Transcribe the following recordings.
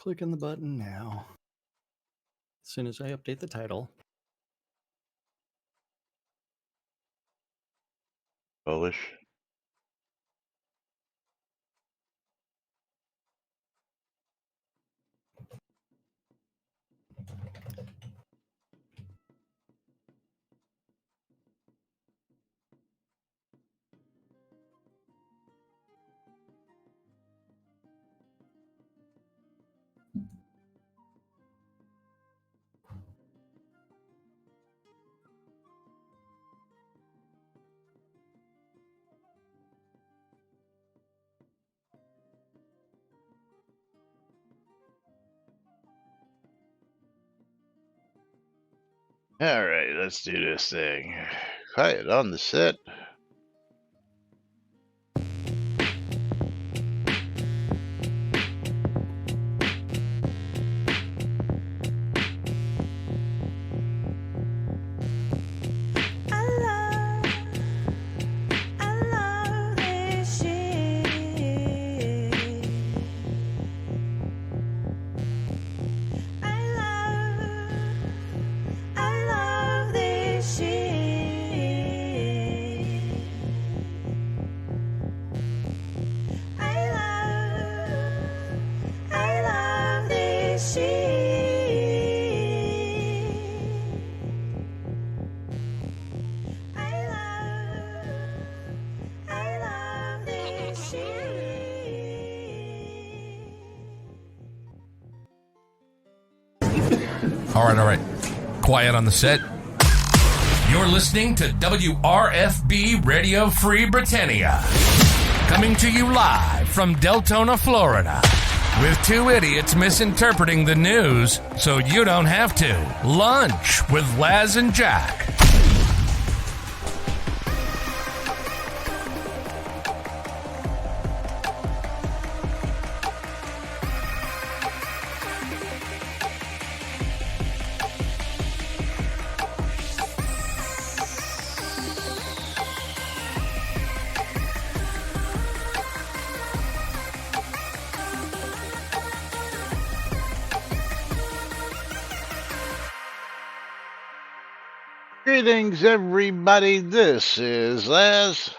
Clicking the button now. As soon as I update the title. Polish. All right, let's do this thing. Quiet on the set. All right. Quiet on the set. You're listening to WRFB Radio Free Britannia. Coming to you live from Deltona, Florida. With two idiots misinterpreting the news so you don't have to. Lunch with Laz and Jack. Greetings, everybody. This is Laz.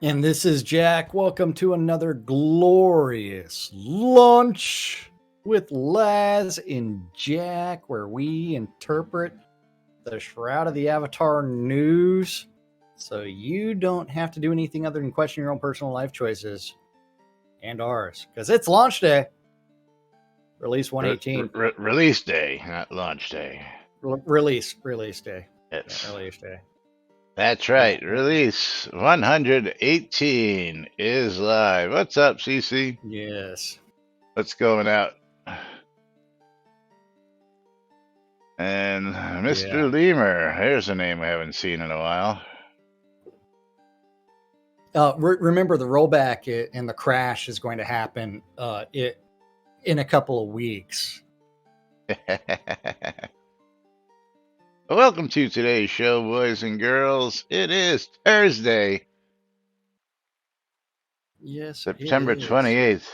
And this is Jack. Welcome to another glorious lunch with Laz and Jack, where we interpret the Shroud of the Avatar news so you don't have to do anything other than question your own personal life choices and ours, because it's launch day. Release 118. Release day, not launch day. Release day. Yes. Yeah, release day. That's right. Release 118 is live. What's up, CC? Yes. What's going out? And Mr. Lemur. Here's a name I haven't seen in a while. Remember, the rollback and the crash is going to happen in a couple of weeks. Welcome to today's show, boys and girls. It is Thursday. Yes, September 28th,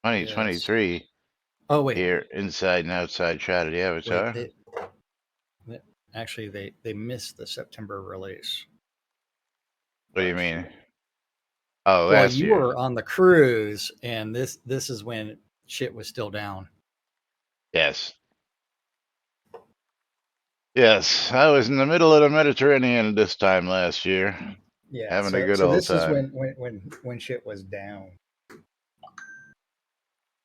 2023. Yes. Oh, wait. Here, inside and outside Shroud of the Avatar. Actually, they missed the September release. What do you mean? Oh, well, last you year. were on the cruise, and this is when shit was still down. Yes. Yes, I was in the middle of the Mediterranean this time last year. Yeah, having a good so old this time. is when shit was down.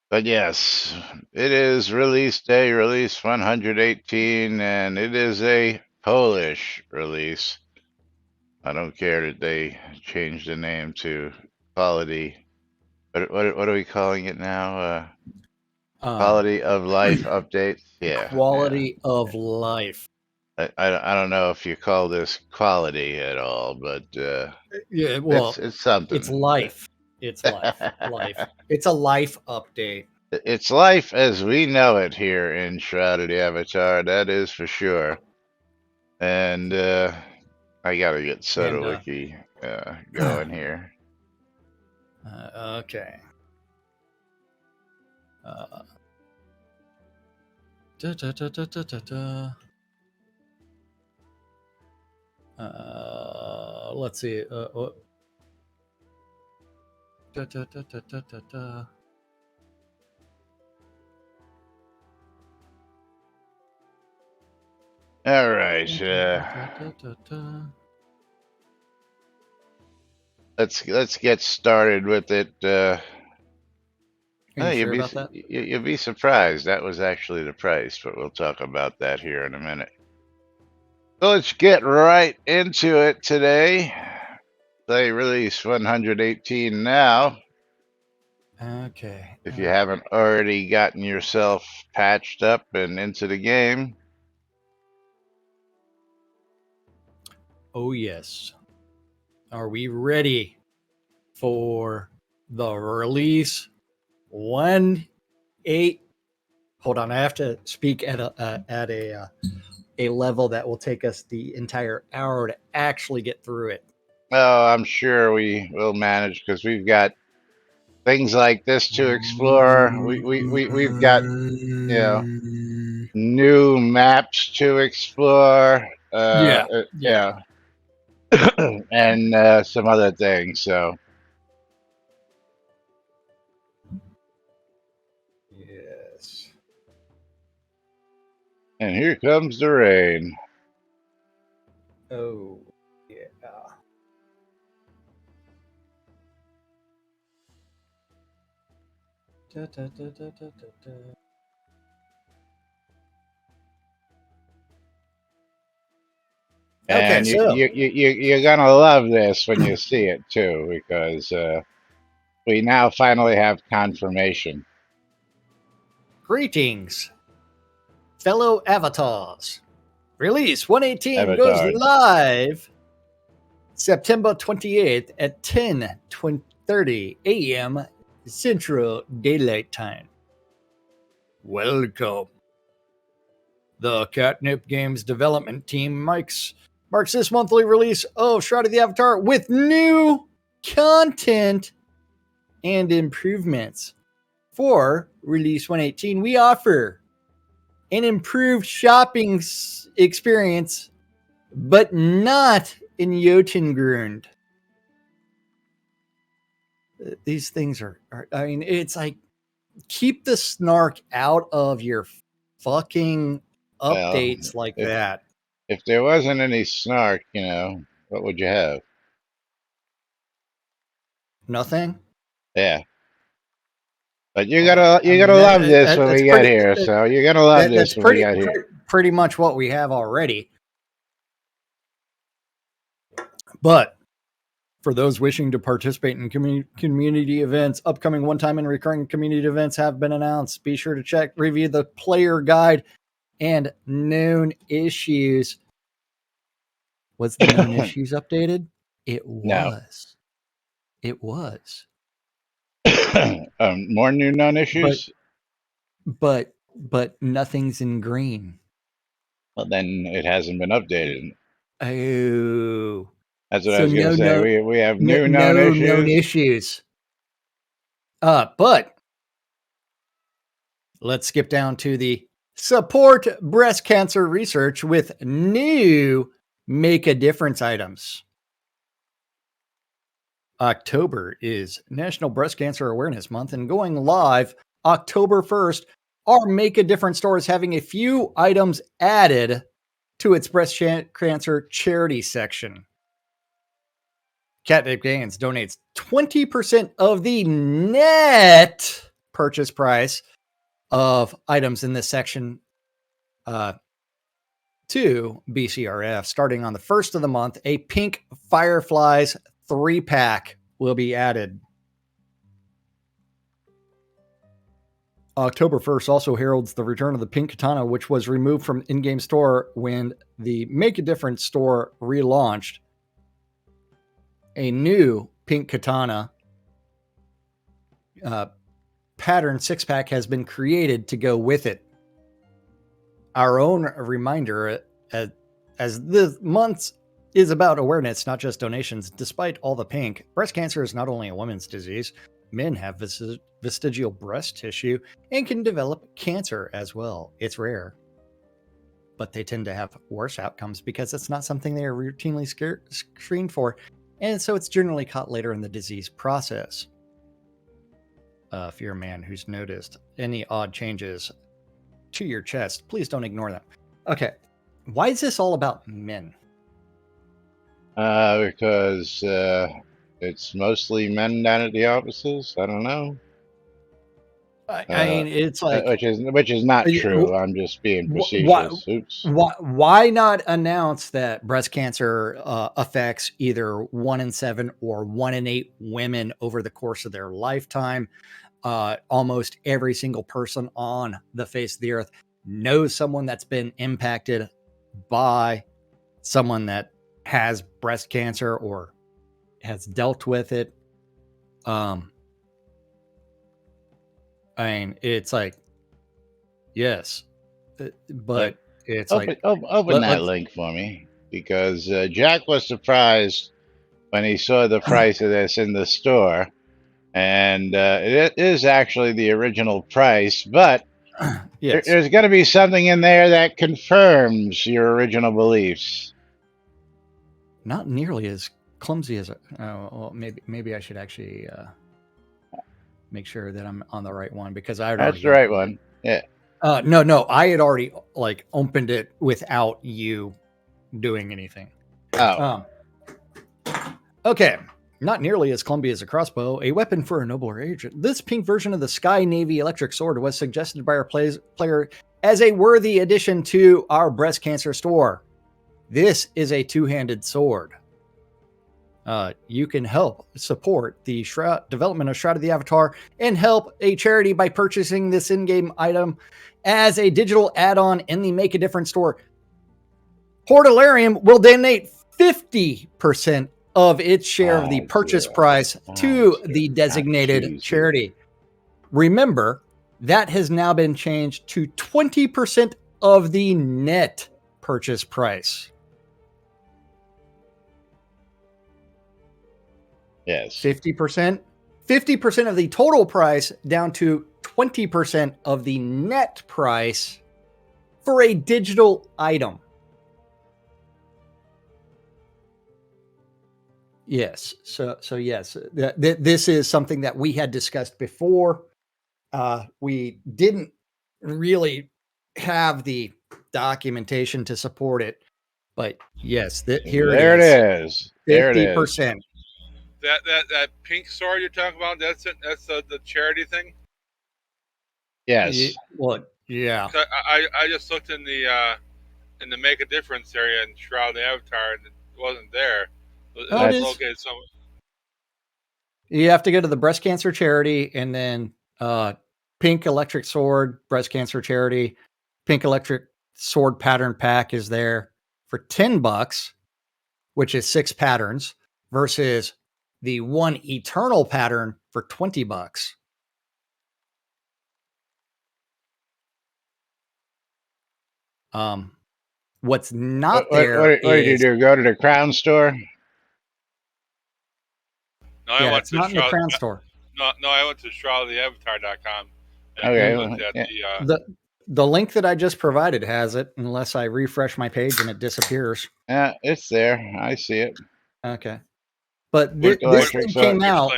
But yes, it is release day, release 118, and it is a Polish release. I don't care that they changed the name to Quality. What are we calling it now? Quality of Life Update? Yeah. Quality of Life. I don't know if you call this quality at all, but yeah, well, it's something. It's life. It's life. Life. It's a life update. It's life as we know it here in Shroud of the Avatar, that is for sure. And I gotta get SodaWiki going here. Okay. Uh, da, da, da, da, da, da, da. Let's see. Da, da, da, da, da, da, da. All right. Let's get started with it. Are you You'll sure be about that? you'll be surprised. That was actually the price, but we'll talk about that here in a minute. So let's get right into it today. Play release 118 now. Okay. If you haven't already gotten yourself patched up and into the game. Oh, yes. Are we ready for the release 1-8? Hold on, I have to speak at a level that will take us the entire hour to actually get through it. Oh, I'm sure we will manage because we've got things like this to explore. We've got, new maps to explore. Yeah. Yeah, and some other things. So Yes. and here comes the rain. Oh, yeah. Da, da, da, da, da, da, da. Okay, And so you're gonna love this when you see it too, because we now finally have confirmation. greetings, fellow avatars. Release 118 goes Avatar. live September 28th at 10:30 a.m. Central Daylight Time. Welcome. The Catnip Games development team marks this monthly release of Shroud of the Avatar with new content and improvements. For Release 118, we offer an improved shopping experience, but not in Jotungrund. These things are, I mean, it's like, keep the snark out of your fucking Well, updates like if that. if there wasn't any snark, what would you have? Nothing. Yeah. But you're Well, gonna I you're mean, gonna love this when that's we get pretty. here. So you're gonna love That's this when we get here. pretty much what we have already. But for those wishing to participate in community events, upcoming one-time and recurring community events have been announced. Be sure to review the player guide and known issues. Was the known issues updated? It No. was. It was. More new non-issues. But nothing's in green. Well, then it hasn't been updated. Oh. That's what I So was gonna say. We have new known no known issues. issues. But let's skip down to the support breast cancer research with new Make a Difference items. October is National Breast Cancer Awareness Month, and going live October 1st, our Make a Difference store is having a few items added to its breast cancer charity section. Catnip Games donates 20% of the net purchase price of items in this section to BCRF. Starting on the 1st of the month, a Pink Fireflies 3-pack will be added. October 1st also heralds the return of the Pink Katana, which was removed from in-game store when the Make a Difference store relaunched. A new Pink Katana pattern 6-pack has been created to go with it. Our own reminder, as the month is about awareness, not just donations. Despite all the pink, breast cancer is not only a women's disease, men have vestigial breast tissue and can develop cancer as well. It's rare, but they tend to have worse outcomes because it's not something they are routinely screened for. And so it's generally caught later in the disease process. If you're a man who's noticed any odd changes to your chest, please don't ignore them. Okay. Why is this all about men? Because it's mostly men down at the offices. I don't know. I mean, it's like, which is not true. I'm just being facetious. Oops. Why not announce that breast cancer affects either 1 in 7 or 1 in 8 women over the course of their lifetime? Almost every single person on the face of the earth knows someone that's been impacted by someone that has breast cancer or has dealt with it. I mean, it's like, yes, but it's open like, that link for me, because Jack was surprised when he saw the price of this in the store, and it is actually the original price, but yes, there's got to be something in there that confirms your original beliefs. not nearly as clumsy as well, maybe I should actually make sure that I'm on the right one, because That's the right one. Yeah. No, I had already like opened it without you doing anything. Oh. Okay. Not nearly as clumsy as a crossbow, a weapon for a nobler age. This pink version of the Sky Navy electric sword was suggested by our player as a worthy addition to our breast cancer store. This is a two-handed sword. You can help support the development of Shroud of the Avatar and help a charity by purchasing this in-game item as a digital add-on in the Make a Difference store. Portalarium will donate 50% of its share of the purchase price to the designated charity. Remember, that has now been changed to 20% of the net purchase price. Yes. 50%. 50% of the total price down to 20% of the net price for a digital item. Yes. So yes, this is something that we had discussed before. We didn't really have the documentation to support it, but yes, here it is. 50%. That pink sword you're talking about, that's it. That's the charity thing. Yes. Well, yeah. I just looked in the Make a Difference area in Shroud of the Avatar, and it wasn't there. It was located somewhere. You have to go to the breast cancer charity, and then pink electric sword, breast cancer charity, pink electric sword pattern pack is there for $10, which is 6 patterns, versus the one eternal pattern for $20. What's not there? What did you do? Go to the Crown store? No, I went it's not in the Crown store. No, I went to shroudoftheavatar.com. Okay. Looked at the link that I just provided has it, unless I refresh my page and it disappears. Yeah, it's there. I see it. Okay. But this thing came out.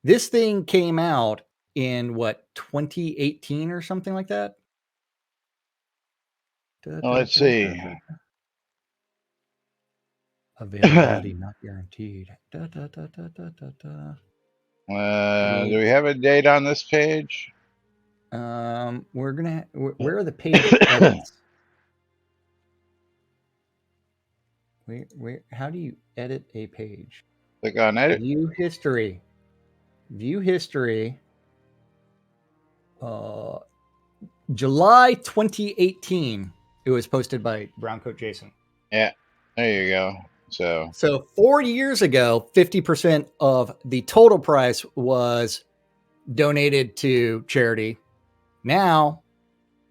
This thing came out in what, 2018 or something like that? Let's see. Availability not guaranteed. Do we have a date on this page? We're gonna. Where are the page edits? Where? How do you edit a page? Click on edit. View history. View history. July 2018. It was posted by Browncoat Jason. Yeah, there you go. So 4 years ago, 50% of the total price was donated to charity. Now,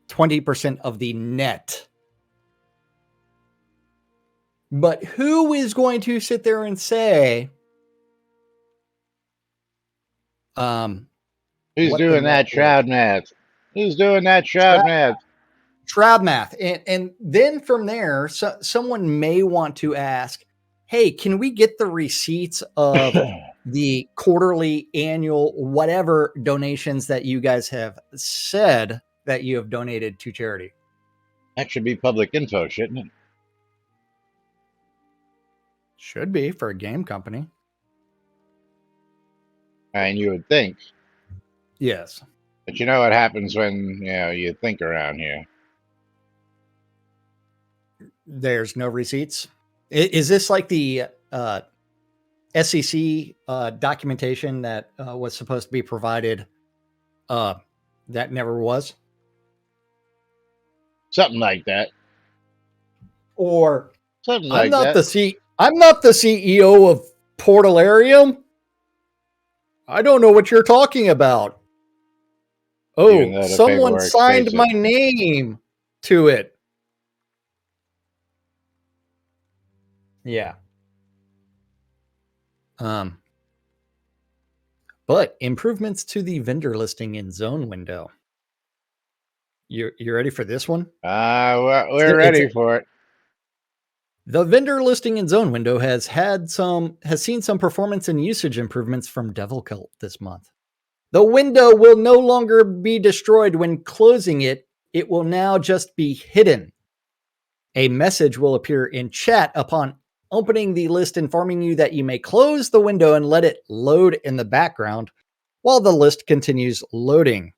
20% of the net. But who is going to sit there and say Who's what the doing net that Shroud was. math? Who's doing that Shroud math? Shroud math. And then from there, someone may want to ask, hey, can we get the receipts of the quarterly, annual, whatever donations that you guys have said that you have donated to charity? That should be public info, shouldn't it? Should be for a game company. And you would think. Yes. But you know what happens when you think around here? There's no receipts. Is this like the SEC documentation that was supposed to be provided that never was? Something like that. Or Something I'm like not that. I'm not the CEO of Portalarium. I don't know what you're talking about. Even Oh, though the someone paperwork signed states my it. name to it. Yeah. But improvements to the vendor listing in zone window. You ready for this one? We're ready for it. The vendor listing in zone window has seen some performance and usage improvements from Devil Cult this month. The window will no longer be destroyed when closing it. It will now just be hidden. A message will appear in chat upon opening the list informing you that you may close the window and let it load in the background while the list continues loading.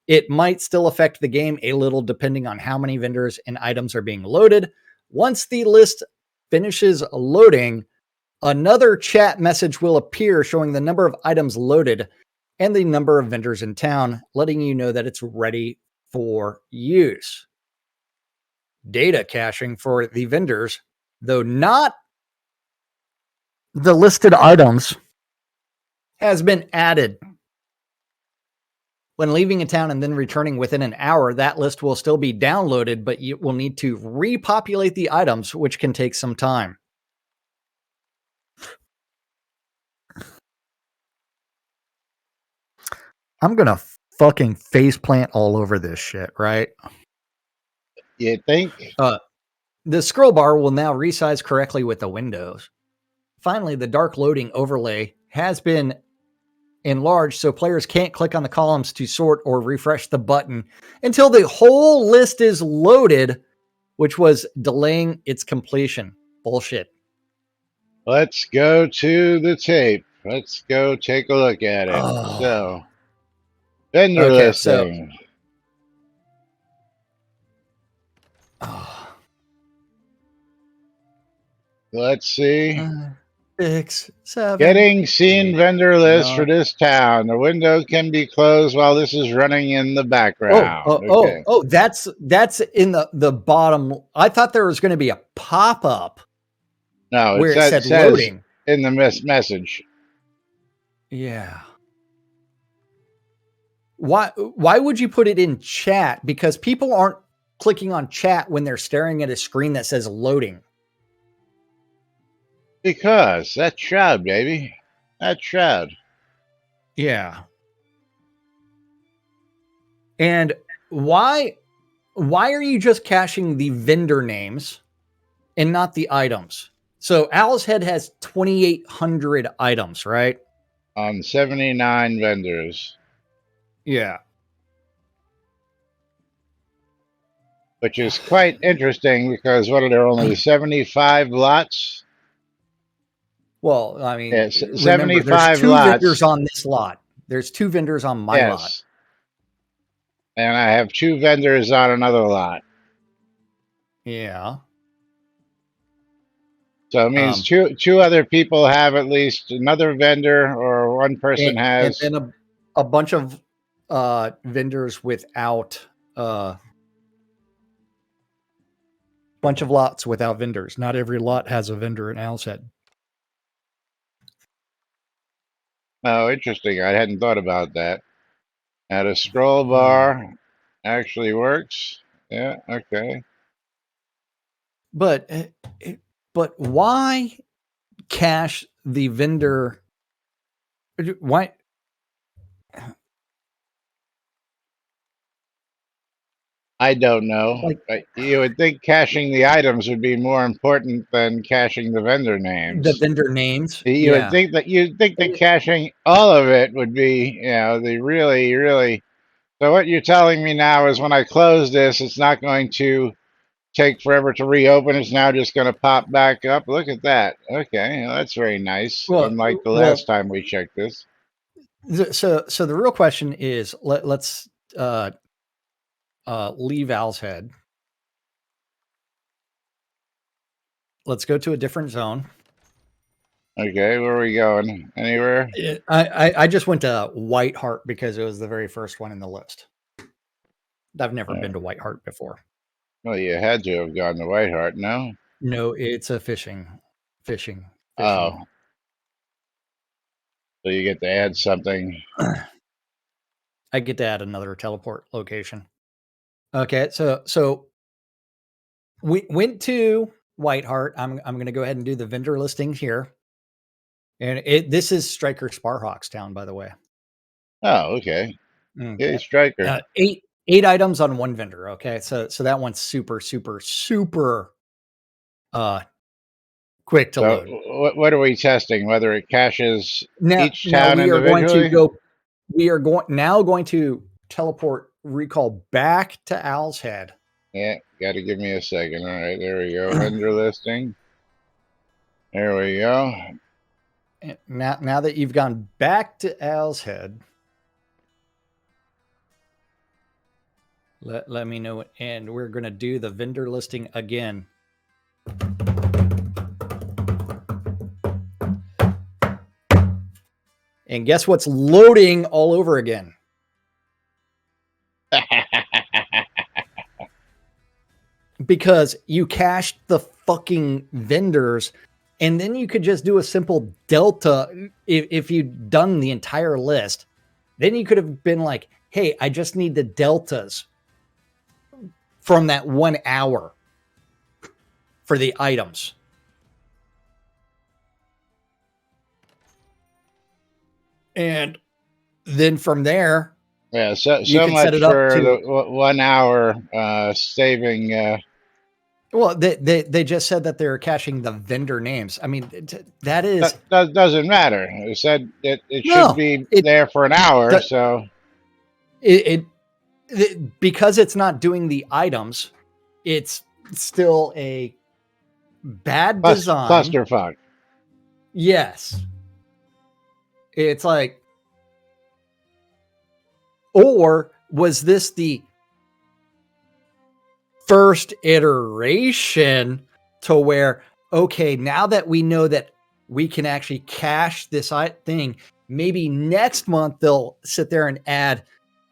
It might still affect the game a little depending on how many vendors and items are being loaded. Once the list finishes loading, another chat message will appear showing the number of items loaded and the number of vendors in town, letting you know that it's ready for use. Data caching for the vendors, though not the listed items, has been added. When leaving a town and then returning within an hour, that list will still be downloaded, but you will need to repopulate the items, which can take some time. I'm going to fucking faceplant all over this shit, right? You think? The scroll bar will now resize correctly with the windows. Finally, the dark loading overlay has been enlarged so players can't click on the columns to sort or refresh the button until the whole list is loaded, which was delaying its completion. Bullshit. Let's go to the tape. Let's go take a look at it. Oh. So, vendor Okay, listing. Let's see. 6, 7. Getting seen 8, vendor list 9. for this town. The window can be closed while this is running in the background. Okay. That's in the bottom. I thought there was going to be a pop-up. No, where it said says loading in the message. Yeah. Why would you put it in chat? Because people aren't clicking on chat when they're staring at a screen that says loading. Because that's Shroud, baby. That's Shroud. Yeah. And why are you just caching the vendor names and not the items? So Owl's Head has 2,800 items, right? On 79 vendors. Yeah. Which is quite interesting because what are there, only 75 lots? Well, I mean, Yeah, remember, there's 2 lots. vendors on this lot. There's 2 vendors on my lot. And I have 2 vendors on another lot. Yeah. So it means two other people have at least another vendor, or one person has. And then a bunch of vendors without bunch of lots without vendors. Not every lot has a vendor in Owl's Head. Oh, interesting. I hadn't thought about that. Now the scroll bar actually works. Yeah, okay. But why cache the vendor? Why I don't know. Like You would think caching the items would be more important than caching the vendor the names. vendor names. You would Yeah. think that caching all of it would be, the really, really. So what you're telling me now is when I close this, it's not going to take forever to reopen. It's now just going to pop back up. Look at that. Okay, well, that's very nice. Well, Unlike the well. last time we checked this. So the real question is, let's leave Al's head. Let's go to a different zone. Okay, where are we going? Anywhere? I just went to White Heart because it was the very first one in the list. I've never been to White Heart before. Well, you had to have gone to Whiteheart, no? No, it's a fishing. Oh, so you get to add something. I get to add another teleport location. Okay, so we went to White Heart. I'm going to go ahead and do the vendor listing here, and this is Striker Sparhawk's town, by the way. Oh, okay. Okay. Yeah, Striker. Eight items on one vendor. Okay, so that one's super quick to load. What are we testing? Whether it caches Now each town we are going to individually? go. We are going to teleport recall back to Al's head. Yeah, got to give me a second. All right, there we go. Vendor listing. There we go. Now that you've gone back to Al's head, let me know. And we're going to do the vendor listing again. And guess what's loading all over again? Because you cached the fucking vendors, and then you could just do a simple delta. If you'd done the entire list, then you could have been like, hey, I just need the deltas from that 1 hour for the items. And then from there, yeah, so can much set it up for to- the 1 hour saving. well, they just said that they're caching the vendor names. I mean, that is Doesn't matter. It said it No, should be it- there for an hour. that- So it because it's not doing the items. It's still a bad design. clusterfuck. Yes. It's like, or was this the first iteration to where, okay, now that we know that we can actually cache this thing, maybe next month they'll sit there and add,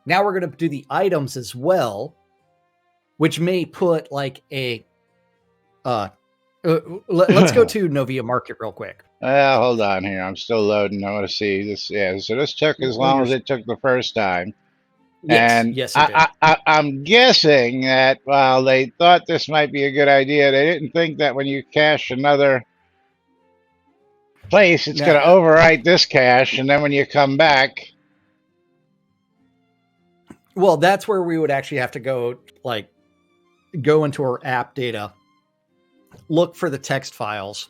now we're going to do the items as well, which may put like a, let's go to Novia Market real quick. Hold on here. I'm still loading. I want to see this. Yeah, so this took as long as it took the first time. Yes, And yes, it did. I'm guessing that while they thought this might be a good idea, they didn't think that when you cache another place, it's going to overwrite this cache, and then when you come back. Well, that's where we would actually have to go into our app data, look for the text files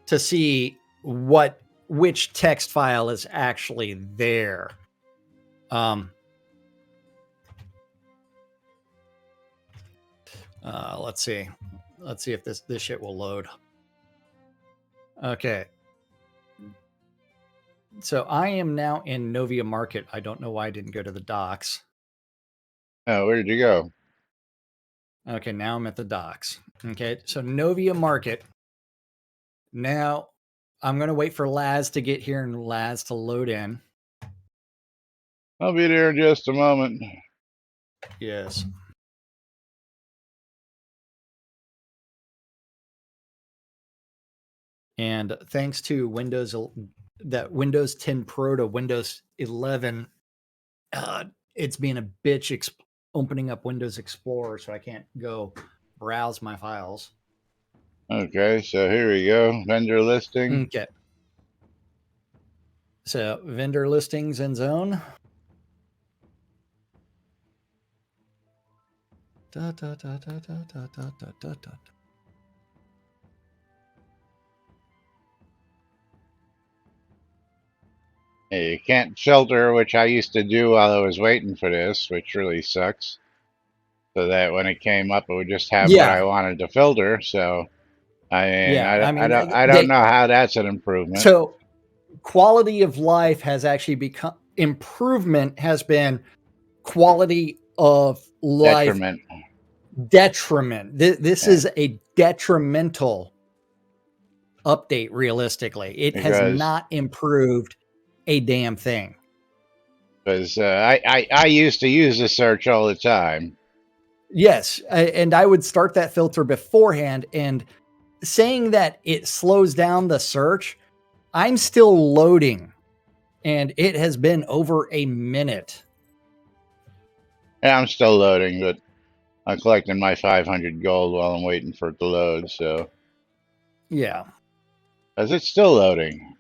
to see which text file is actually there. Let's see if this shit will load. Okay. So I am now in Novia Market. I don't know why I didn't go to the docks. Oh, where did you go? Okay, now I'm at the docks. Okay, so Novia Market. Now I'm going to wait for Laz to get here and Laz to load in. I'll be there in just a moment. Yes. And thanks to Windows 10 Pro to Windows 11, it's being a bitch opening up Windows Explorer, so I can't go browse my files. Okay, so here we go. Vendor listing. Okay. So vendor listings in zone. Da, da, da, da, da, da, da, da, da. You can't filter, which I used to do while I was waiting for this, which really sucks. So that when it came up, it would just have what I Yeah, wanted to filter. So I mean, yeah. I mean, I don't know how that's an improvement. so quality of life has actually become improvement has been quality of life Detriment. detriment. This Yeah. is a detrimental update. Realistically, it has Because not improved a damn thing. I used to use the search all the time. Yes, and I would start that filter beforehand. And saying that it slows down the search, I'm still loading, and it has been over a minute. Yeah, I'm still loading, but I'm collecting my 500 gold while I'm waiting for it to load. So, Yeah, because it's still loading.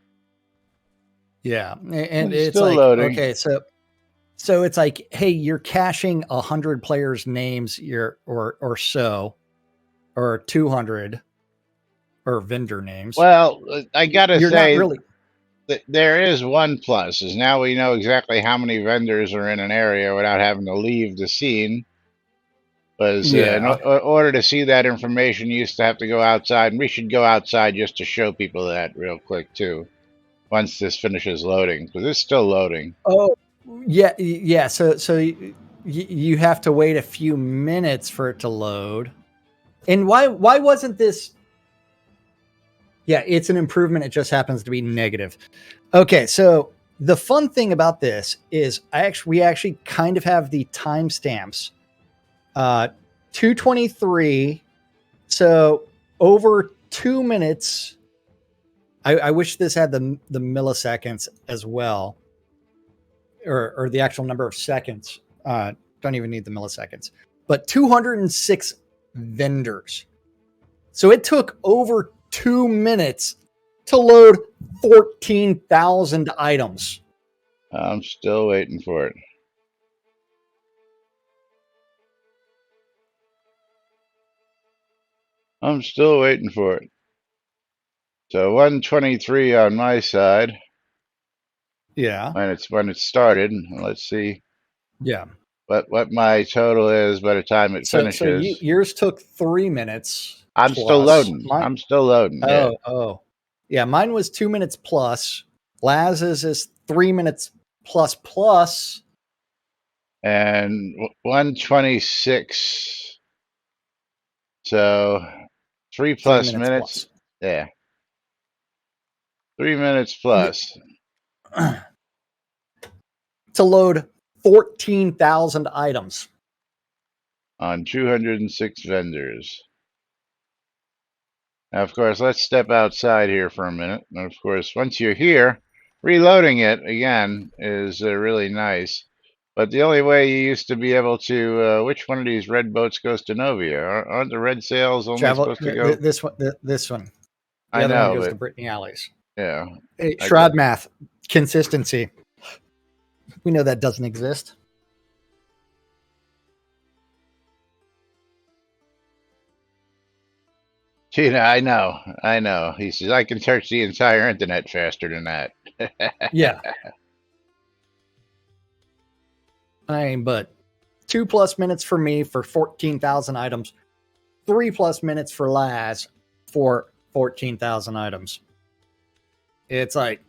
yeah, and It's it's still like, loading. okay, so it's like, hey, you're caching 100 players' names, or so, or 200, or vendor names. Well, I gotta You're not say really. that there is one plus. Is now we know exactly how many vendors are in an area without having to leave the scene. Was in Yeah. order to see that information, you used to have to go outside, and we should go outside just to show people that real quick too. Once this finishes loading, because it's still loading. Oh, yeah, yeah. So you have to wait a few minutes for it to load. And why wasn't this? Yeah, it's an improvement. It just happens to be negative. Okay, so the fun thing about this is we actually kind of have the timestamps. 2:23. So over 2 minutes. I wish this had the milliseconds as well, or the actual number of seconds. Don't even need the milliseconds, but 206 vendors. So it took over 2 minutes to load 14,000 items. I'm still waiting for it. I'm still waiting for it. So 123 on my side Yeah. when it started. Let's see Yeah. what my total is by the time it So finishes. yours took 3 minutes I'm still plus. loading. I'm still loading. Yeah. Oh. Yeah, mine was 2 minutes plus. Laz's is 3 minutes plus. And 126. So 3+ minutes. Plus. Yeah. 3 minutes plus. To load 14,000 items On 206 vendors. Now, of course, let's step outside here for a minute. And of course, once you're here, reloading it again is really nice. But the only way you used to be able to, which one of these red boats goes to Novia? Aren't the red sails only travel. supposed to go? This one. This one. The I other one know, goes but to Brittany Alley's. yeah. Hey, Shroud math, consistency. We know that doesn't exist. Tina, I know. He says, I can search the entire internet faster than that. Yeah. But 2+ minutes for me for 14,000 items, 3+ minutes for Laz for 14,000 items. It's like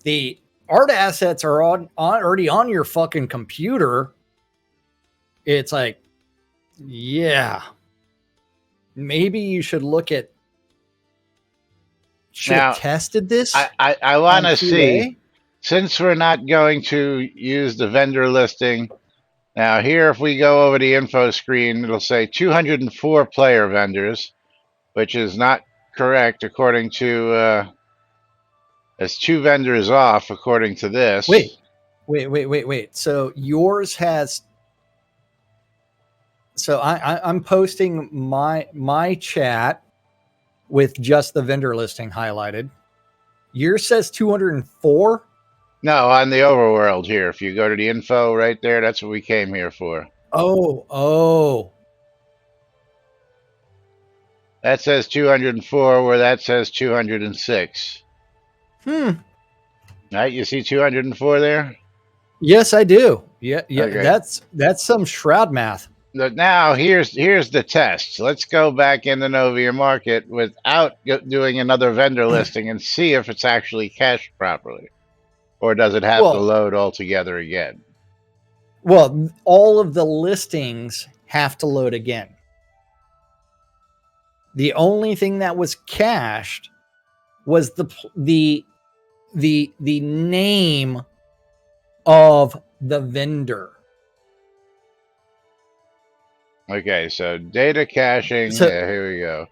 the art assets are already on your fucking computer. It's like, yeah, maybe you should look at. Should have tested this. I want to see, since we're not going to use the vendor listing. Now here, if we go over the info screen, it'll say 204 player vendors, which is not correct according to, it's 2 vendors off according to this. Wait. So yours has. So I'm posting my chat with just the vendor listing highlighted. Yours says 204. No, on the overworld here. If you go to the info right there, that's what we came here for. Oh. That says 204, where that says 206. Right? You see 204 there? Yes, I do. Yeah. Okay. That's some Shroud math. But now here's the test. Let's go back in the Novia market without doing another vendor listing and see if it's actually cached properly, or does it have to Well, load altogether again? well, all of the listings have to load again. The only thing that was cached was the name of the vendor. Okay, so data caching. So Yeah, here we go.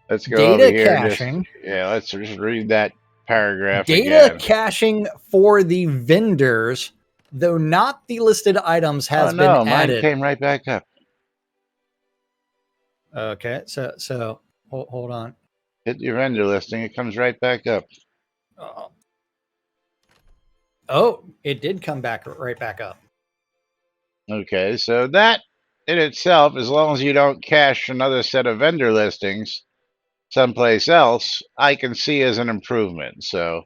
Let's go over data here and caching, let's just read that paragraph data again. caching for the vendors, though not the listed items, has been Oh no, mine added. came right back up. Okay, so hold on. Hit your vendor listing, it comes right back up. Oh, it did come back right back up. Okay, so that in itself, as long as you don't cache another set of vendor listings someplace else, I can see as an improvement. So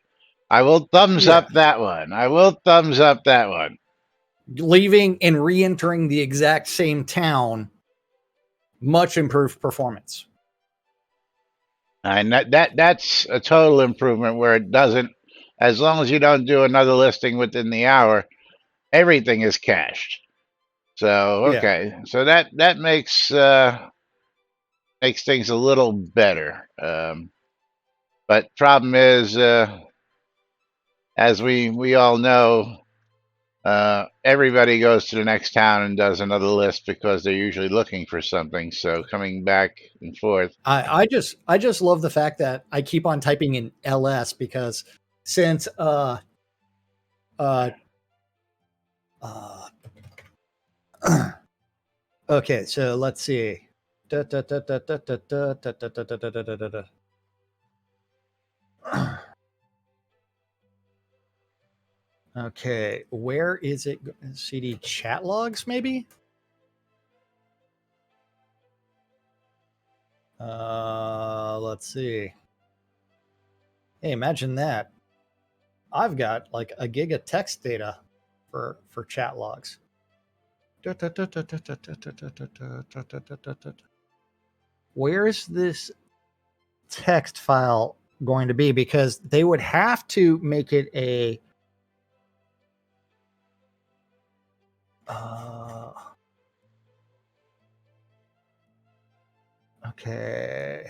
I will thumbs Yeah. up that one. I will thumbs up that one. Leaving and re-entering the exact same town, much improved performance. And that's a total improvement where it doesn't, as long as you don't do another listing within the hour, everything is cached. So okay, so that makes things a little better. But problem is, as we all know, everybody goes to the next town and does another list because they're usually looking for something. So coming back and forth. I just love the fact that I keep on typing in LS because since okay, so let's see. Okay, where is it? CD chat logs, maybe? Let's see. Hey, imagine that. I've got like a gig of text data for chat logs. Where is this text file going to be? Because they would have to make it a okay.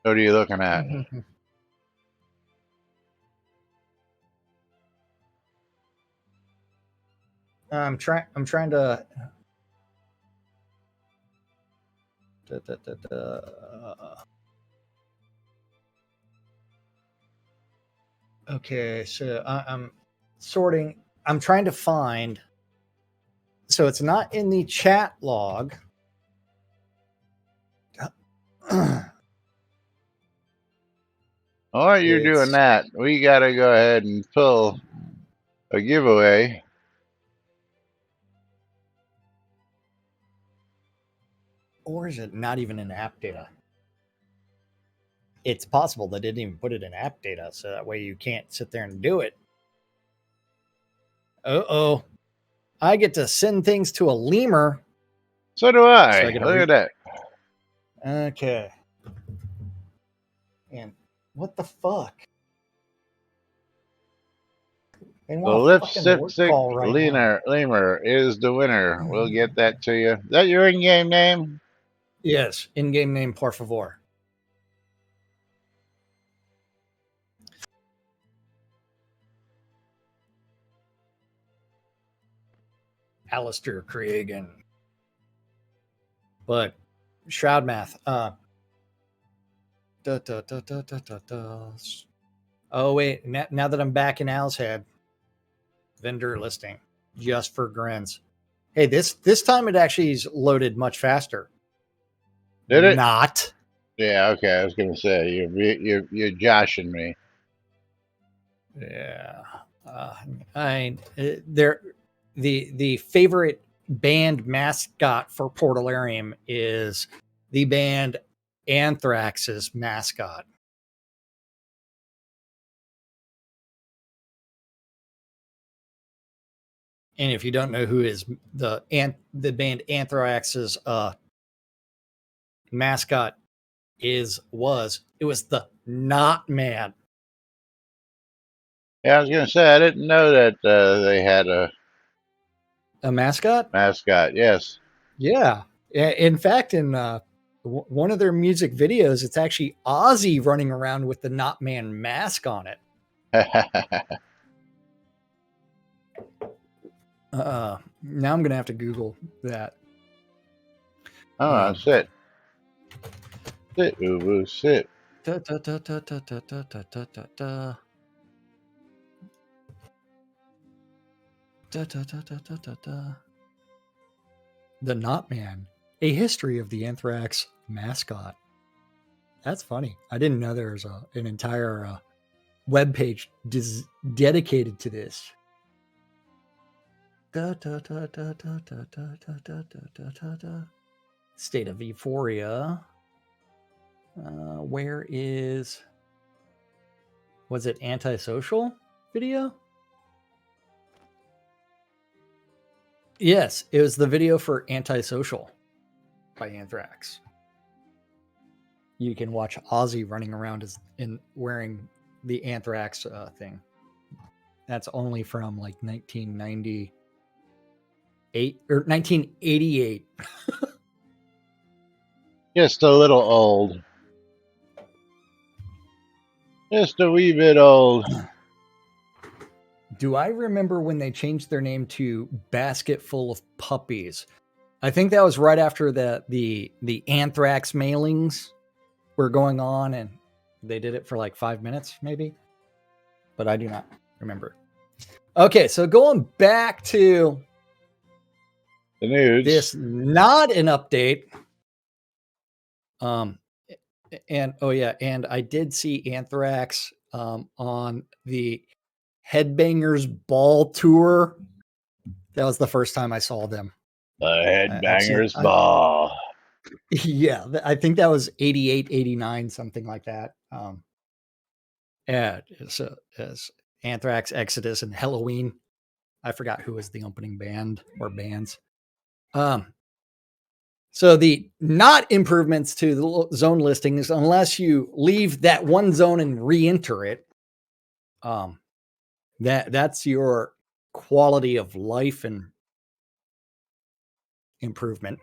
What are you looking at? I'm trying to okay, so I'm sorting. I'm trying to find. So it's not in the chat log. While you're doing that, we got to go ahead and pull a giveaway. Or is it not even in app data? It's possible they didn't even put it in app data, so that way you can't sit there and do it. Uh-oh. I get to send things to a lemur. So do I. Look at that. Okay. And what the fuck? The lipstick lemur is the winner. We'll get that to you. Is that your in-game name? Yes, in-game name, por favor. Alistair Creagan. But Shroud math. Oh wait, now that I'm back in Al's head, vendor listing just for grins. Hey, this time it actually is loaded much faster. Did it? not. Yeah. Okay. I was gonna say you're joshing me. Yeah. They're the favorite band mascot for Portalarium is the band Anthrax's mascot. And if you don't know who is the band Anthrax's mascot it was the Not Man. Yeah, I was gonna say I didn't know that they had a mascot. Yes. Yeah. In fact, in one of their music videos, it's actually Ozzy running around with the Not Man mask on it. Now I'm gonna have to Google that. Sit. Sit, Ubu, sit. Da, da, da, da, da, da, da, da, da, da. Da, da, da, da, da, da, da. The Not Man, a history of the Anthrax mascot. That's funny. I didn't know there was an entire web page dedicated to this. Da, da, da, da, da, da, da, da, da, da, da, da. State of Euphoria. Where is... Was it Antisocial video? Yes, it was the video for Antisocial by Anthrax. You can watch Ozzy running around wearing the Anthrax thing. That's only from like 1998 or 1988. Just a little old. Just a wee bit old. Do I remember when they changed their name to Basket Full of Puppies? I think that was right after the Anthrax mailings were going on, and they did it for like 5 minutes, maybe. But I do not remember. Okay, so going back to the news. This not an update. And I did see Anthrax on the Headbangers Ball tour. That was the first time I saw them. The Headbangers Ball. Yeah, I think that was 88, 89, something like that. So as Anthrax, Exodus, and Halloween. I forgot who was the opening band or bands. So the not improvements to the zone listings, unless you leave that one zone and re-enter it, that's your quality of life and improvement.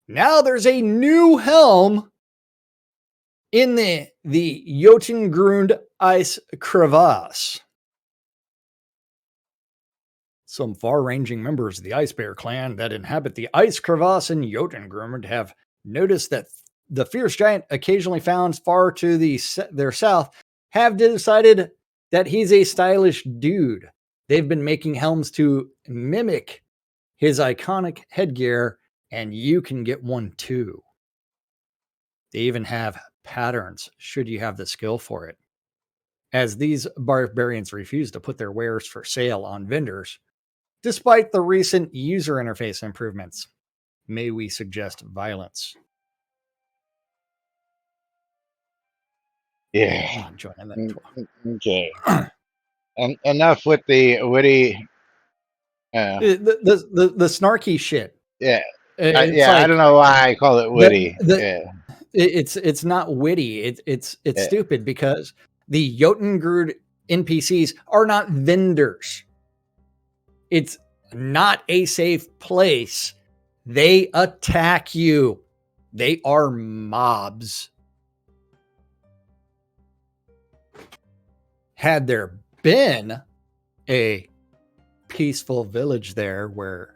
Now there's a new helm in the Jotungrund Ice Crevasse. Some far-ranging members of the Ice Bear clan that inhabit the Ice Crevasse in Jotungrund have noticed that the fierce giant occasionally found far to their south have decided that he's a stylish dude. They've been making helms to mimic his iconic headgear, and you can get one too. They even have patterns, should you have the skill for it. As these barbarians refuse to put their wares for sale on vendors, despite the recent user interface improvements, may we suggest violence? Yeah. I'm not joining that. Okay. And enough with the witty. The snarky shit. Yeah. Like, I don't know why I call it witty. It's not witty. It's stupid because the Jotungrund NPCs are not vendors. It's not a safe place. They attack you. They are mobs. Had there been a peaceful village there where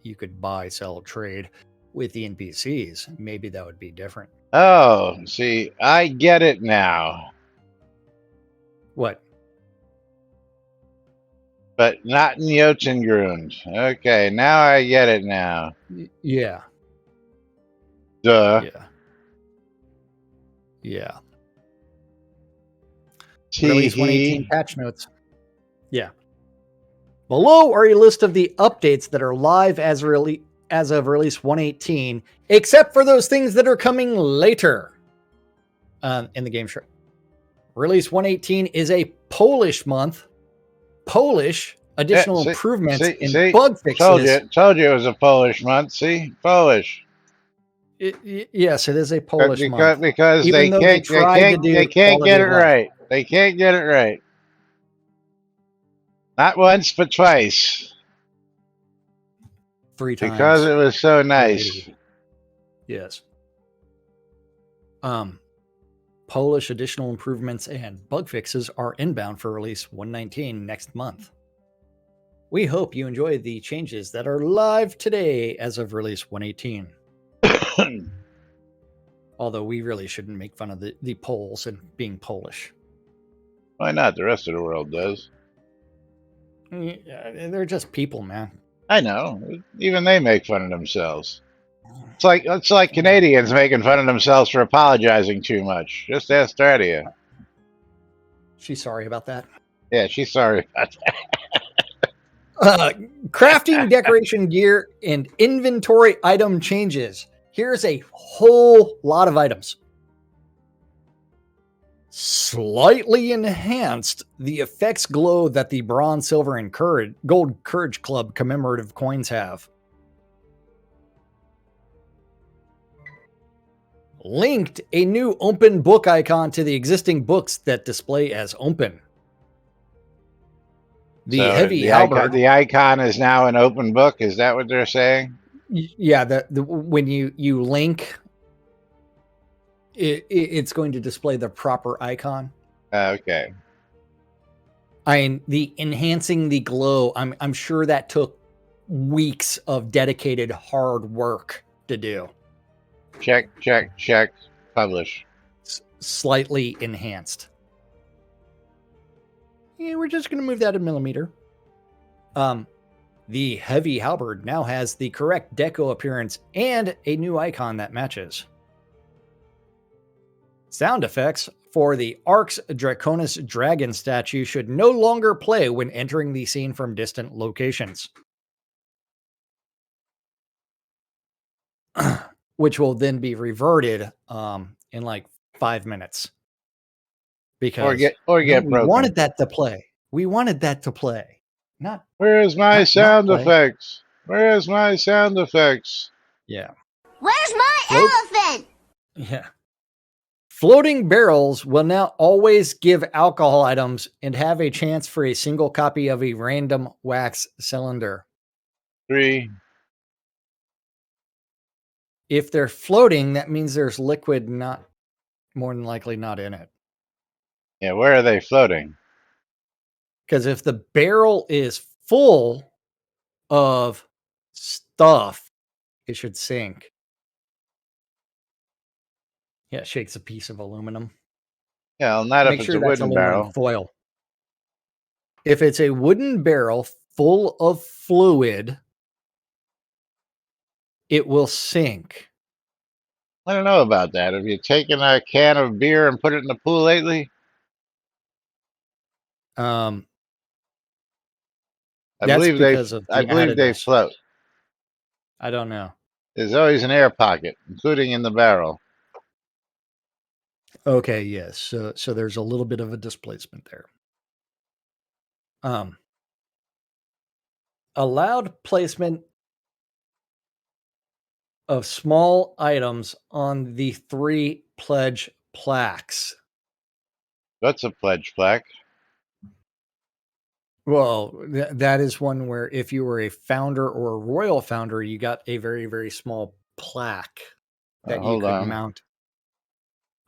you could buy, sell, trade with the NPCs, maybe that would be different. Oh, see, I get it now. What? But not in Jotungrund. Okay, now I get it now. Yeah. Duh. Yeah. Yeah. Tee Release 118 hee. patch notes. Yeah. Below are a list of the updates that are live as of release 118, except for those things that are coming later in the game. Sure. Release 118 is a Polish month. Polish Yeah, additional improvements and see. bug fixes. Told you it was a Polish month. See, Polish. Yes, it is a Polish month. Because Even though they tried to do they can't quality get it of life. right. They can't get it right. Not once, but twice. 3 Because times. it was so nice. Lady. Yes. Polish additional improvements and bug fixes are inbound for release 119 next month. We hope you enjoy the changes that are live today as of release 118. Although we really shouldn't make fun of the Poles and being Polish. Why not? The rest of the world does. They're just people, man. I know. Even they make fun of themselves. It's like Canadians making fun of themselves for apologizing too much. Just ask Dardia. She's sorry about that. Yeah, she's sorry about Crafting decoration gear and inventory item changes. Here's a whole lot of items. Slightly enhanced the effects glow that the bronze, silver, and gold Courage Club commemorative coins have. Linked a new open book icon to the existing books that display as open. The heavy halberd. The icon is now an open book. Is that what they're saying? Yeah, when you link, it's going to display the proper icon. Okay. The enhancing the glow. I'm sure that took weeks of dedicated hard work to do. Check. Publish. Slightly enhanced. Yeah, we're just going to move that a millimeter. The heavy halberd now has the correct deco appearance and a new icon that matches. Sound effects for the Arx Draconis dragon statue should no longer play when entering the scene from distant locations. Which will then be reverted in like 5 minutes. Because or get we broken. wanted that to play. We wanted that to play. Where's my sound effects? Where's my sound effects? Yeah. Where's my elephant? Yeah. Floating barrels will now always give alcohol items and have a chance for a single copy of a random wax cylinder. 3. If they're floating, that means there's liquid more than likely not in it. Yeah, where are they floating? Because if the barrel is full of stuff, it should sink. Yeah, it shakes a piece of aluminum. Yeah, not Make if sure it's a that's wooden aluminum barrel. foil. If it's a wooden barrel full of fluid, it will sink. I don't know about that. Have you taken a can of beer and put it in the pool lately? That's because I believe they float. I don't know. There's always an air pocket, including in the barrel. Okay, yes. So there's a little bit of a displacement there. Allowed placement of small items on the 3 pledge plaques. What's a pledge plaque? Well, that is one where if you were a founder or a royal founder, you got a very, very small plaque that you could mount.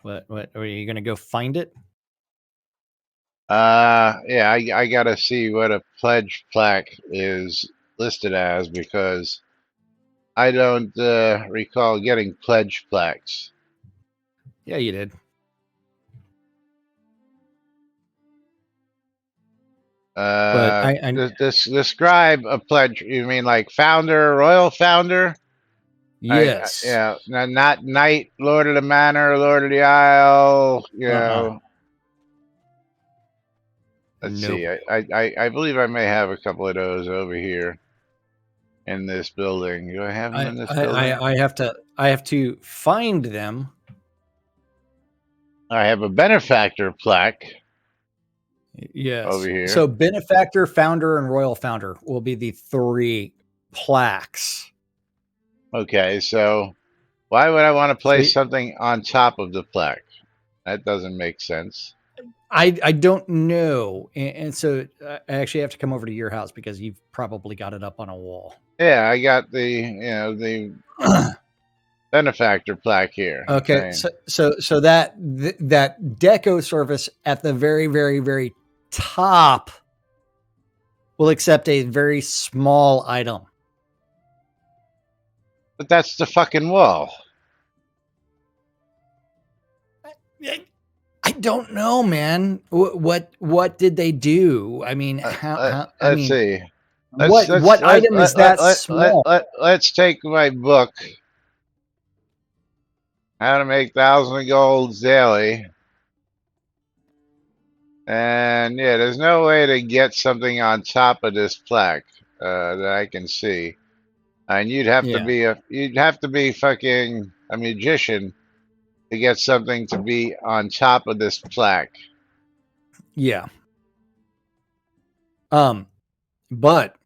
What are you going to go find it? Yeah, I gotta see what a pledge plaque is listed as because I don't recall getting pledge plaques. Yeah, you did. Describe a pledge. You mean like founder, royal founder? Yes. Yeah, not Knight, Lord of the Manor, Lord of the Isle. Let's Nope. see. I believe I may have a couple of those over here in this building. Do I have them in this building? I have to find them. I have a benefactor plaque Yes. over here. So benefactor, founder, and royal founder will be the 3 plaques. Okay, so why would I want to place something on top of the plaque? That doesn't make sense. I don't know, and so I actually have to come over to your house because you've probably got it up on a wall. Yeah, I got the benefactor plaque here. Okay, so that deco surface at the very, very, very top will accept a very small item. But that's the fucking wall. I don't know, man. What did they do? I mean, let's see. What item is that small? Let's take my book, How to Make Thousands of Golds Daily. And yeah, there's no way to get something on top of this plaque that I can see. And you'd have to be fucking a magician to get something to be on top of this plaque. Yeah. But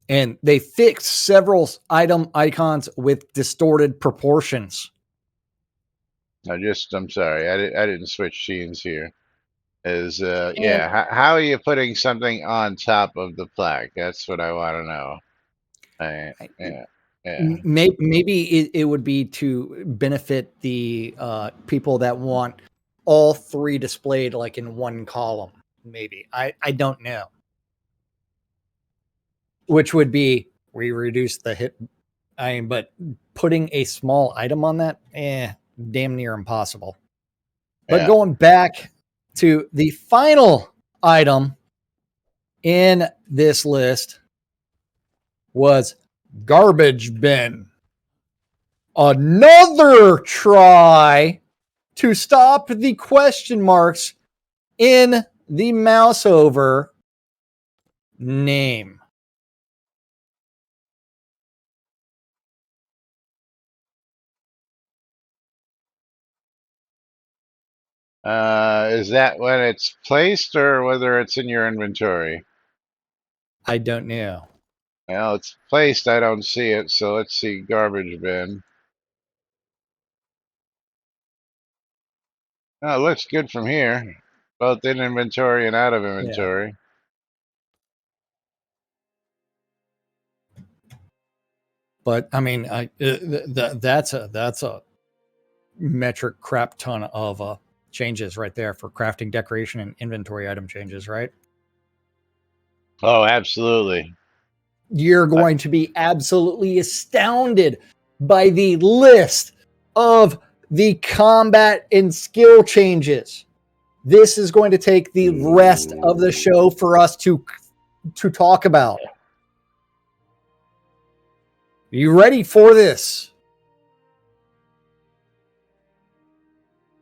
and they fixed several item icons with distorted proportions. I'm sorry, I didn't switch scenes here. How are you putting something on top of the plaque? That's what I want to know. Maybe it would be to benefit the people that want all 3 displayed like in one column. Maybe I don't know. Which would be we reduce the hit. But putting a small item on that, damn near impossible. But going back to the final item in this list was garbage bin. Another try to stop the question marks in the mouse over name. Is that when it's placed or whether it's in your inventory? I don't know. Well, it's placed. I don't see it. So let's see. Garbage bin. Oh, it looks good from here. Both in inventory and out of inventory. Yeah. But I mean, that's a metric crap ton of changes right there for crafting, decoration, and inventory item changes, right? Oh, absolutely. You're going to be absolutely astounded by the list of the combat and skill changes. This is going to take the rest of the show for us to talk about. Are you ready for this?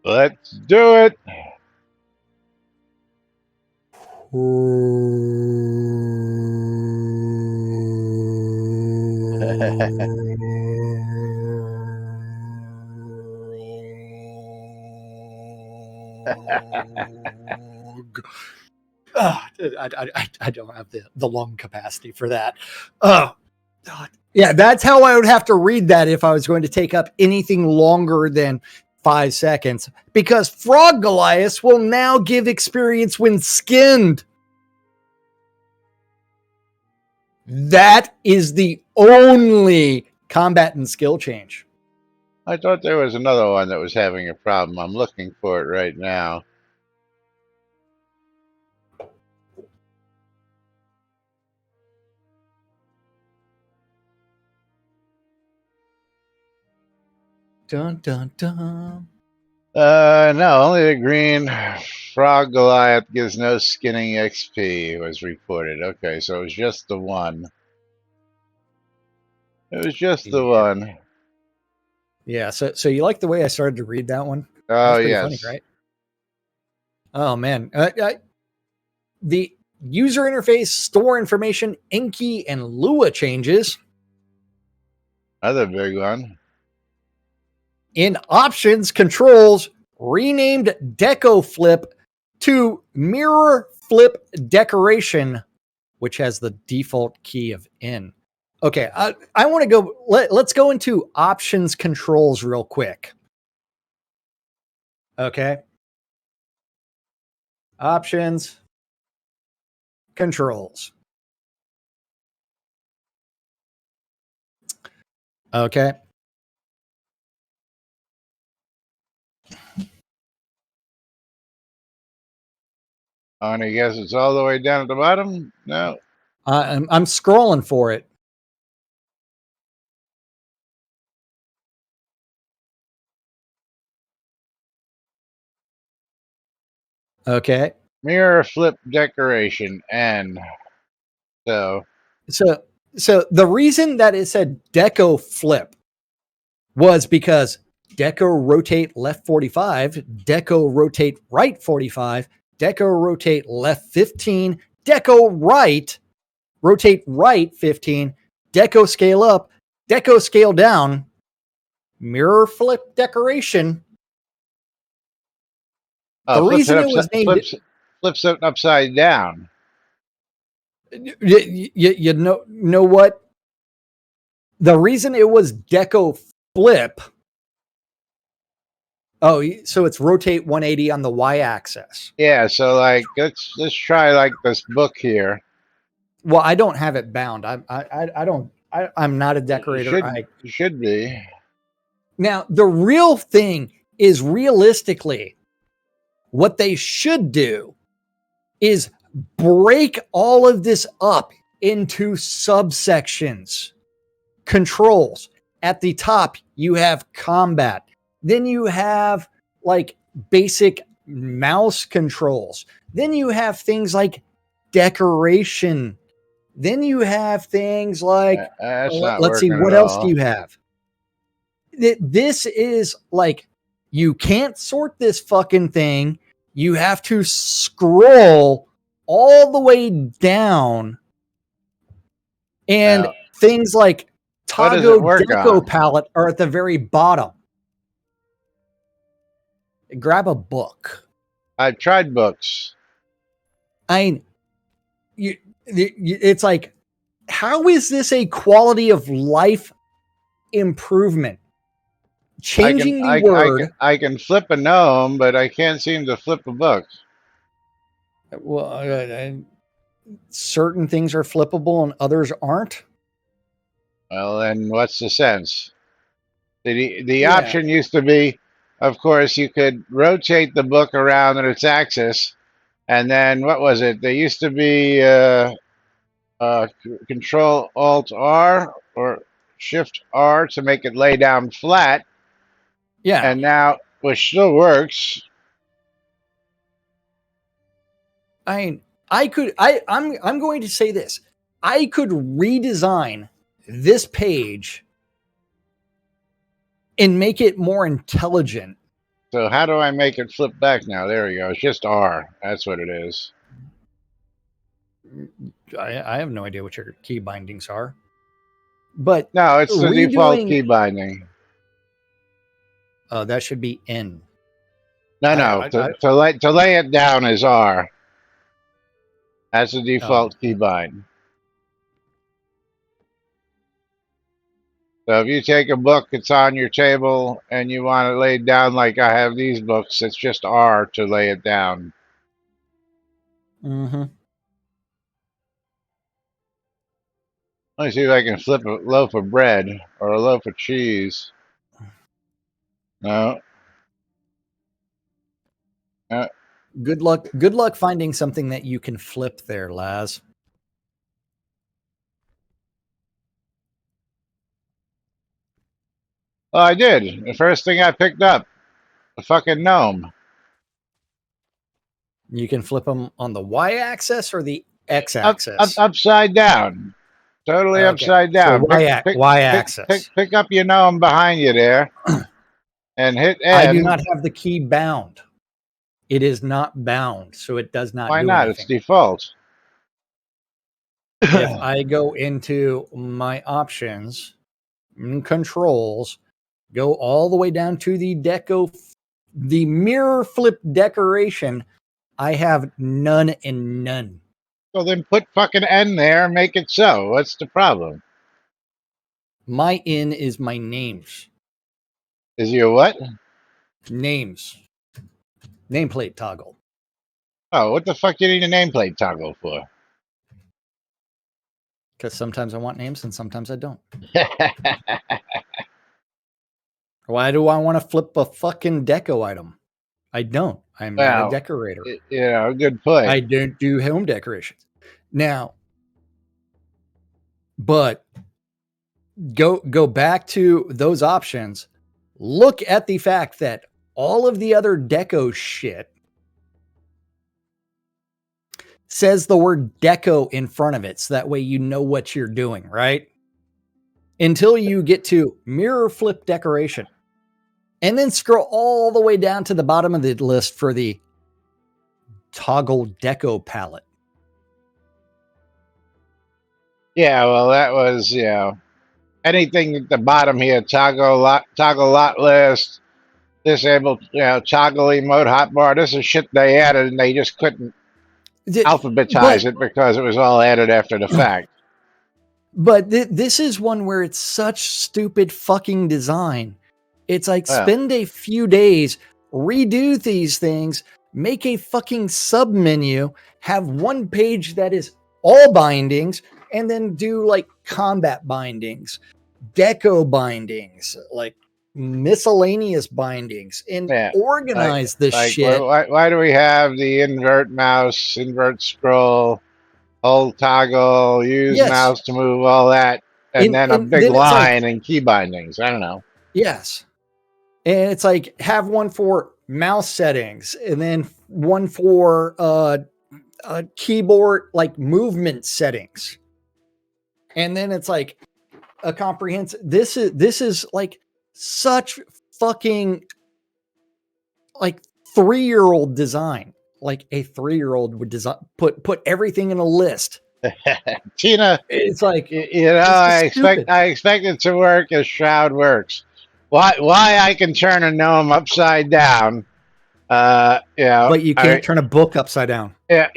Let's do it. I don't have the lung capacity for that. Oh, God. Yeah, that's how I would have to read that if I was going to take up anything longer than 5 seconds, because Frog Goliath will now give experience when skinned. That is the only combat and skill change. I thought there was another one that was having a problem. I'm looking for it right now. Dun, dun, dun. No, only the green Frog Goliath gives no skinning XP was reported. Okay, so it was just the one. It was just the Yeah. one. Yeah. So you like the way I started to read that one? Oh, That's pretty yes. funny, right? Oh man. The user interface, store information, Enki, and Lua changes. Another big one. In options, controls renamed Deco Flip to Mirror Flip Decoration, which has the default key of N. Okay, I want to go. Let's go into options controls real quick. Okay. Options controls. Okay. And I guess it's all the way down at the bottom. No. I'm scrolling for it. Okay. Mirror flip decoration. And so. So the reason that it said Deco Flip was because Deco rotate left 45, Deco rotate right 45, Deco rotate left 15, Deco rotate right 15, Deco scale up, Deco scale down, mirror flip decoration. Oh, The reason it was named flips it upside down. you know what? The reason it was Deco Flip. Oh, so it's rotate 180 on the y-axis. Yeah, so like let's try like this book here. Well, I don't have it bound. I'm not a decorator. You should be. Now, the real thing is realistically, what they should do is break all of this up into subsections. Controls. At the top, you have combat. Then you have like basic mouse controls. Then you have things like decoration. Then you have things like, let's see, what else do you have? This is like, you can't sort this fucking thing. You have to scroll all the way down. And things like Toggle Deco palette are at the very bottom. Grab a book. I've tried books. It's like, how is this a quality of life improvement? Changing the word. I can flip a gnome, but I can't seem to flip a book. Well, certain things are flippable and others aren't. Well, then what's the sense? The option used to be, of course, you could rotate the book around on its axis, and then what was it? There used to be Control Alt R or Shift R to make it lay down flat. Yeah. And now, which still works. I'm going to say this. I could redesign this page and make it more intelligent. So how do I make it flip back now? There we go. It's just R. That's what it is. I have no idea what your key bindings are. But no, it's the default key binding. Oh, that should be N. No, to lay it down is R. That's the default key bind. So if you take a book, it's on your table, and you want it laid down like I have these books, it's just R to lay it down. Mm-hmm. Let me see if I can flip a loaf of bread or a loaf of cheese. No. Good luck finding something that you can flip there, Laz. Oh, I did. The first thing I picked up, a fucking gnome. You can flip them on the y-axis or the x-axis? Upside down. Totally Okay. upside So down. y axis. Pick up your gnome behind you there and hit N. I do not have the key bound. It is not bound, so it does not Why do not? anything. It's default. If I go into my options and controls, go all the way down to the mirror flip decoration, I have none and none. Well, then put fucking N there and make it so. What's the problem? My in is my names. Is your what? Names. Nameplate toggle. Oh, what the fuck do you need a nameplate toggle for? Because sometimes I want names and sometimes I don't. Why do I want to flip a fucking deco item? I don't. I'm not a decorator. Good point. I don't do home decorations. Now, but go back to those options. Look at the fact that all of the other deco shit says the word deco in front of it, so that way you know what you're doing, right? Until you get to mirror flip decoration. And then scroll all the way down to the bottom of the list for the toggle deco palette. Yeah, well, that was, anything at the bottom here, toggle lot list, disable, toggle emote hotbar. This is shit they added and they just couldn't alphabetize it because it was all added after the fact. But this is one where it's such stupid fucking design. It's like spend a few days, redo these things, make a fucking sub menu, have one page that is all bindings, and then do like combat bindings, deco bindings, like miscellaneous bindings, and organize this shit. Why do we have the invert mouse, invert scroll, hold toggle, use mouse to move, all that, and then a big line and key bindings? I don't know. Yes. And it's like have one for mouse settings and then one for keyboard like movement settings. And then it's like a comprehensive. This is like such fucking like 3-year-old design. Like a 3-year-old would design put everything in a list. Tina, it's like I expect it to work as Shroud works. Why I can turn a gnome upside down? But you can't turn a book upside down. Yeah,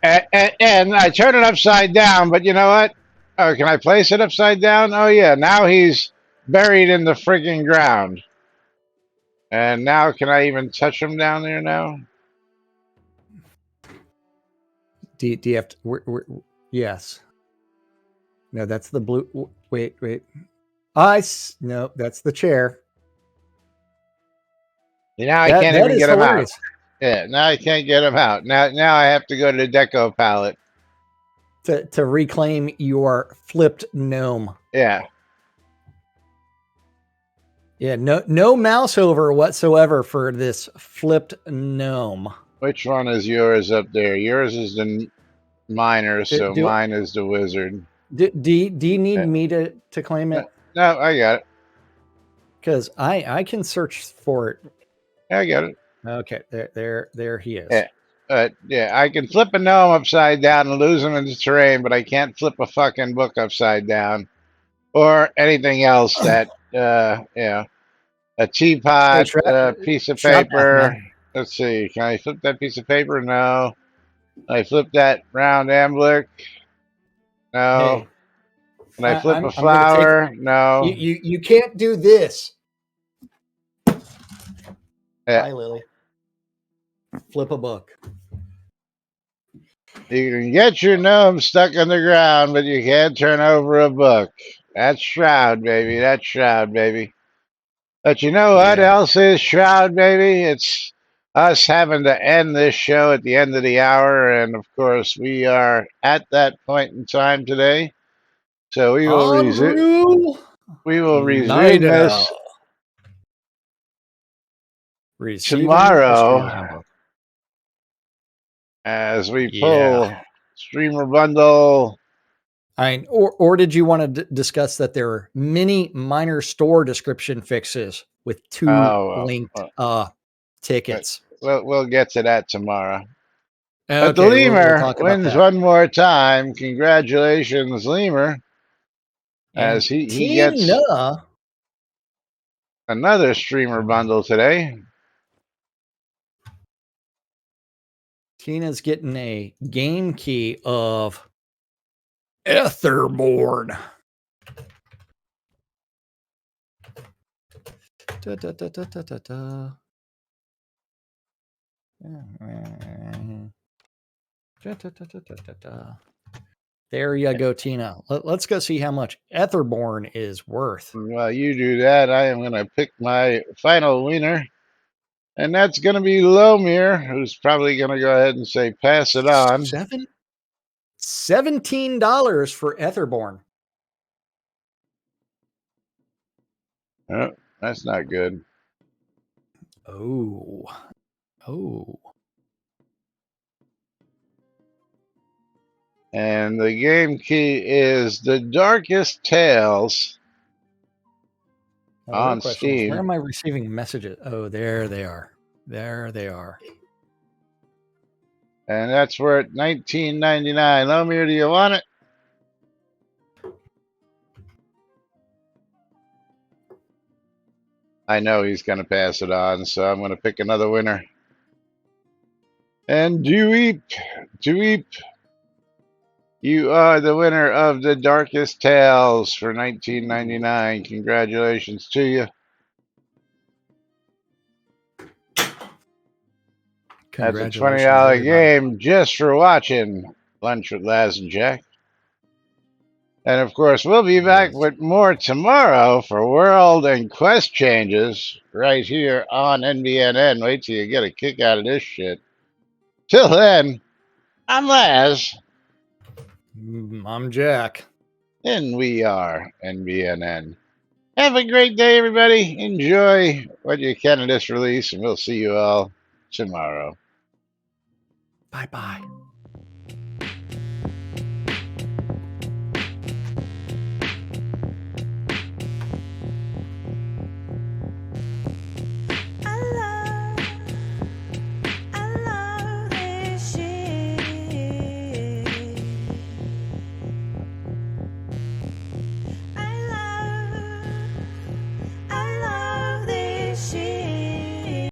and I turn it upside down. But you know what? Oh, can I place it upside down? Oh yeah, now he's buried in the frigging ground. And now, can I even touch him down there now? Do you have to? Yes. No, that's the blue. Wait. No, that's the chair. Now I can't even get him out. Yeah, now I can't get him out. Now I have to go to the deco palette to reclaim your flipped gnome. Yeah. Yeah, no mouse over whatsoever for this flipped gnome. Which one is yours up there? Yours is the miner, so mine is the wizard. Do you need me to claim it? No, I got it. Because I can search for it. I got it. Okay, there he is. Yeah, I can flip a gnome upside down and lose him in the terrain, but I can't flip a fucking book upside down or anything else that a teapot, a piece of paper. Let's see, can I flip that piece of paper? No. Can I flip that round amblick? No. Hey, can I flip a flower? No. You can't do this. Yeah. Hi, Lily. Flip a book. You can get your gnome stuck on the ground, but you can't turn over a book. That's Shroud, baby. That's Shroud, baby. But you know what else is Shroud, baby? It's us having to end this show at the end of the hour, and of course we are at that point in time today. So we will resume. We will resume this tomorrow as we pull streamer bundle Or did you want to discuss that there are many minor store description fixes with two linked tickets? We'll get to that tomorrow. But the Okay, we'll lemur talk about wins that. one more time. Congratulations, lemur, And as he gets Tina, another streamer bundle today. Tina's getting a game key of Etherborn. Da, da, da, da, da, da, da. Da, da, da, da, da, da. There you go, Tina. Let's go see how much Etherborn is worth. While you do that, I am going to pick my final winner. And that's going to be Lomir, who's probably going to go ahead and say, pass it on. $17 for Etherborn. Oh, that's not good. Oh. And the game key is The Darkest Tales Now, the real question is, Steam. where am I receiving messages? Oh, there they are. There they are. And that's worth $19.99. Lomir, do you want it? I know he's going to pass it on, so I'm going to pick another winner. And Dweep, you are the winner of The Darkest Tales for $19.99. Congratulations to you. That's a $20 game just for watching Lunch with Laz and Jack. And of course, we'll be back with more tomorrow for World and Quest changes right here on NBNN. Wait till you get a kick out of this shit. Till then, I'm Laz. I'm Jack. And we are NBNN. Have a great day, everybody. Enjoy what you can of this release, and we'll see you all tomorrow. Bye-bye.